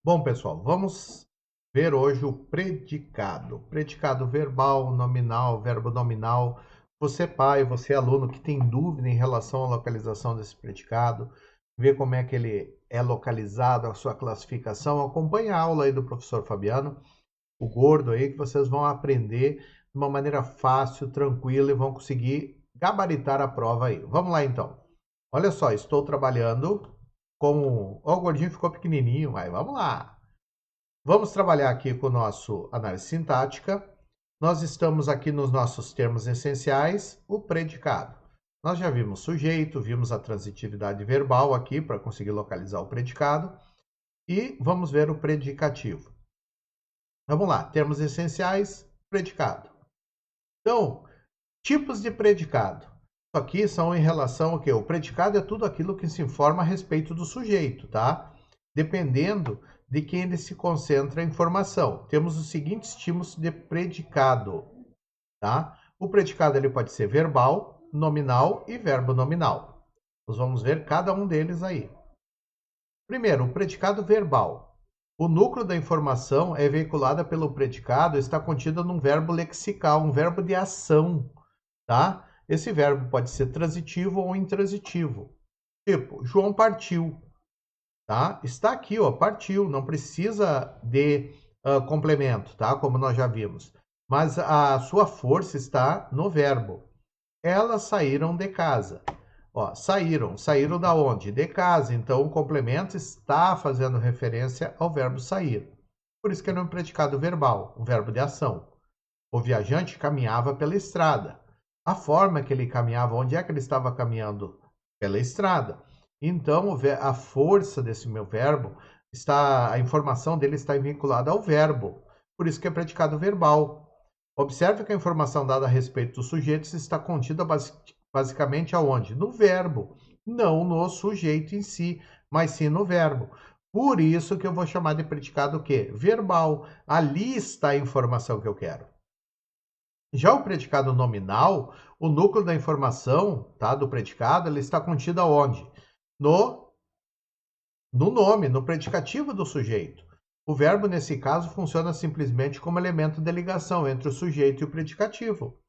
Bom, pessoal, vamos ver hoje o predicado. Predicado verbal, nominal, verbo nominal. Você, pai, você, aluno, que tem dúvida em relação à localização desse predicado, ver como é que ele é localizado, a sua classificação, acompanhe a aula aí do professor Fabiano, o gordo aí, que vocês vão aprender de uma maneira fácil, tranquila e vão conseguir gabaritar a prova aí. Vamos lá, então. Olha só, estou trabalhando com... Ó, o gordinho ficou pequenininho, mas vamos lá. Vamos trabalhar aqui com o nosso análise sintática. Nós estamos aqui nos nossos termos essenciais, o predicado. Nós já vimos sujeito, vimos a transitividade verbal aqui para conseguir localizar o predicado. E vamos ver o predicativo. Vamos lá, termos essenciais, predicado. Então, tipos de predicado. Isso aqui são em relação ao quê? O predicado é tudo aquilo que se informa a respeito do sujeito, tá? Dependendo de quem ele se concentra a informação. Temos os seguintes tipos de predicado, tá? O predicado ele pode ser verbal, nominal e verbo nominal. Nós vamos ver cada um deles aí. Primeiro, o predicado verbal. O núcleo da informação é veiculada pelo predicado, está contida num verbo lexical, um verbo de ação, tá? Esse verbo pode ser transitivo ou intransitivo. Tipo, João partiu, tá? Está aqui, ó, partiu, não precisa de complemento, tá? Como nós já vimos. Mas a sua força está no verbo. Elas saíram de casa. Ó, saíram da onde? De casa. Então, o complemento está fazendo referência ao verbo sair. Por isso que ele é um predicado verbal, um verbo de ação. O viajante caminhava pela estrada. A forma que ele caminhava, onde é que ele estava caminhando? Pela estrada. Então, a força desse meu verbo a informação dele está vinculada ao verbo. Por isso que é predicado verbal. Observe que a informação dada a respeito dos sujeitos está contida basicamente aonde? No verbo, não no sujeito em si, mas sim no verbo. Por isso que eu vou chamar de predicado o quê? Verbal. Ali está a informação que eu quero. Já o predicado nominal, o núcleo da informação, tá, do predicado, ele está contido aonde? No nome, no predicativo do sujeito. O verbo, nesse caso, funciona simplesmente como elemento de ligação entre o sujeito e o predicativo.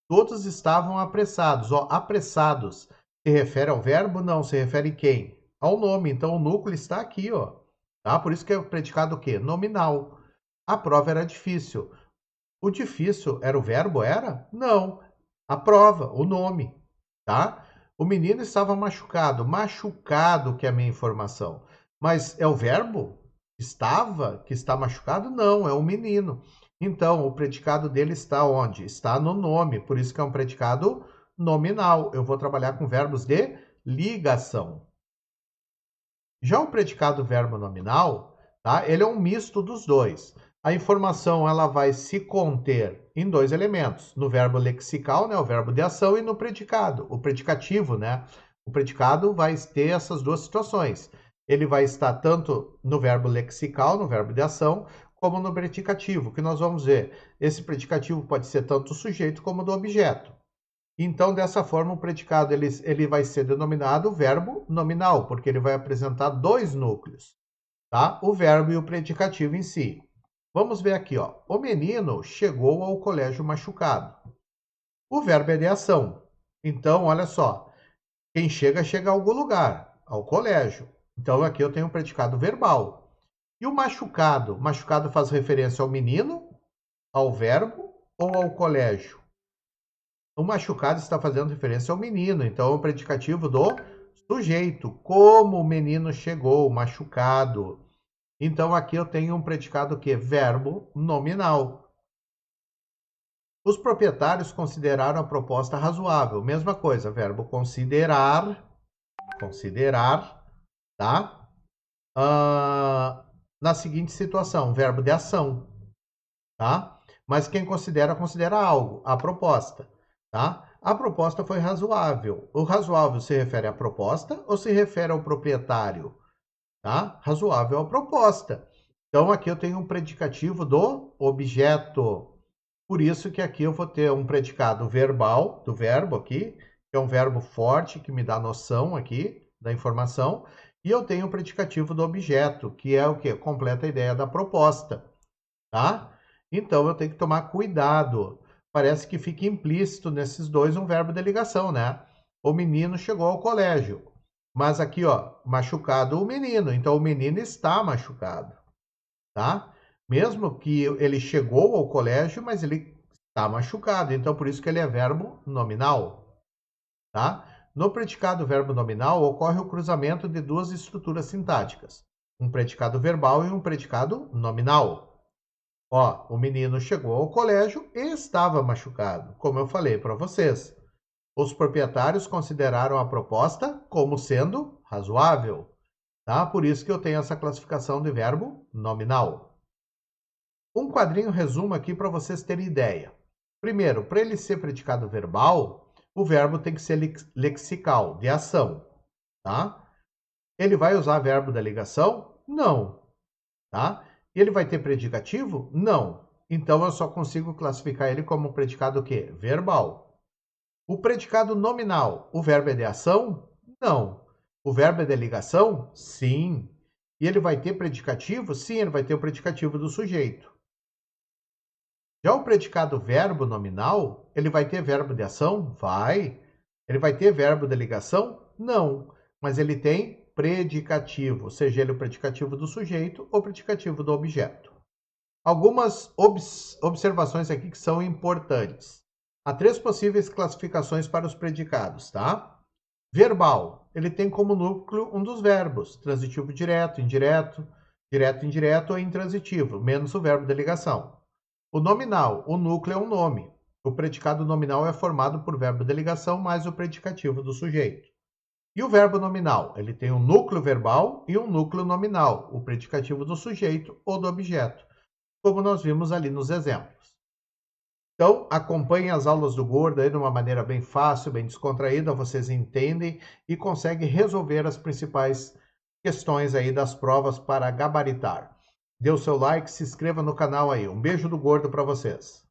Todos estavam apressados. Ó, apressados se refere ao verbo? Não, se refere quem? Ao nome. Então, o núcleo está aqui, ó. Tá? Por isso que é o predicado o quê? Nominal. A prova era difícil. O difícil era o verbo, era? Não. A prova, o nome, tá? O menino estava machucado. Machucado que é a minha informação. Mas é o verbo? Estava, que está machucado? Não, é o menino. Então, o predicado dele está onde? Está no nome, por isso que é um predicado nominal. Eu vou trabalhar com verbos de ligação. Já o predicado verbo nominal, tá? Ele é um misto dos dois. A informação ela vai se conter em dois elementos, no verbo lexical, né, o verbo de ação, e no predicado, o predicativo, né? O predicado vai ter essas duas situações. Ele vai estar tanto no verbo lexical, no verbo de ação, como no predicativo, que nós vamos ver. Esse predicativo pode ser tanto do sujeito como do objeto. Então, dessa forma, o predicado ele vai ser denominado verbo nominal, porque ele vai apresentar dois núcleos, tá? O verbo e o predicativo em si. Vamos ver aqui, ó. O menino chegou ao colégio machucado. O verbo é de ação. Então, olha só. Quem chega, chega a algum lugar, ao colégio. Então, aqui eu tenho um predicado verbal. E o machucado? Machucado faz referência ao menino, ao verbo ou ao colégio? O machucado está fazendo referência ao menino, então é o predicativo do sujeito. Como o menino chegou, machucado. Então aqui eu tenho um predicado que é verbo nominal. Os proprietários consideraram a proposta razoável. Mesma coisa, verbo considerar, tá? Na seguinte situação, verbo de ação, tá? Mas quem considera algo, a proposta, tá? A proposta foi razoável. O razoável se refere à proposta ou se refere ao proprietário? Tá? Razoável à proposta. Então, aqui eu tenho um predicativo do objeto. Por isso que aqui eu vou ter um predicado verbal, do verbo aqui, que é um verbo forte, que me dá noção aqui da informação, e eu tenho o predicativo do objeto, que é o quê? Completa a ideia da proposta, tá? Então, eu tenho que tomar cuidado. Parece que fica implícito nesses dois um verbo de ligação, né? O menino chegou ao colégio. Mas aqui, ó, machucado o menino. Então, o menino está machucado, tá? Mesmo que ele chegou ao colégio, mas ele está machucado. Então, por isso que ele é verbo nominal, tá? No predicado verbo nominal, ocorre o cruzamento de duas estruturas sintáticas. Um predicado verbal e um predicado nominal. Ó, o menino chegou ao colégio e estava machucado, como eu falei para vocês. Os proprietários consideraram a proposta como sendo razoável, tá? Por isso que eu tenho essa classificação de verbo nominal. Um quadrinho resumo aqui para vocês terem ideia. Primeiro, para ele ser predicado verbal, o verbo tem que ser lexical, de ação, tá? Ele vai usar verbo da ligação? Não, tá? Ele vai ter predicativo? Não. Então eu só consigo classificar ele como um predicado o quê? Verbal. O predicado nominal, o verbo é de ação? Não. O verbo é de ligação? Sim. E ele vai ter predicativo? Sim, ele vai ter o predicativo do sujeito. Já o predicado verbo nominal, ele vai ter verbo de ação? Vai. Ele vai ter verbo de ligação? Não. Mas ele tem predicativo, seja ele o predicativo do sujeito ou o predicativo do objeto. Algumas observações aqui que são importantes. Há 3 possíveis classificações para os predicados, tá? Verbal, ele tem como núcleo um dos verbos, transitivo direto, indireto, direto, indireto ou intransitivo, menos o verbo de ligação. O nominal, o núcleo é um nome. O predicado nominal é formado por verbo de ligação mais o predicativo do sujeito. E o verbo nominal, ele tem um núcleo verbal e um núcleo nominal, o predicativo do sujeito ou do objeto, como nós vimos ali nos exemplos. Então, acompanhem as aulas do Gordo aí de uma maneira bem fácil, bem descontraída, vocês entendem e conseguem resolver as principais questões aí das provas para gabaritar. Dê o seu like, se inscreva no canal aí. Um beijo do Gordo para vocês.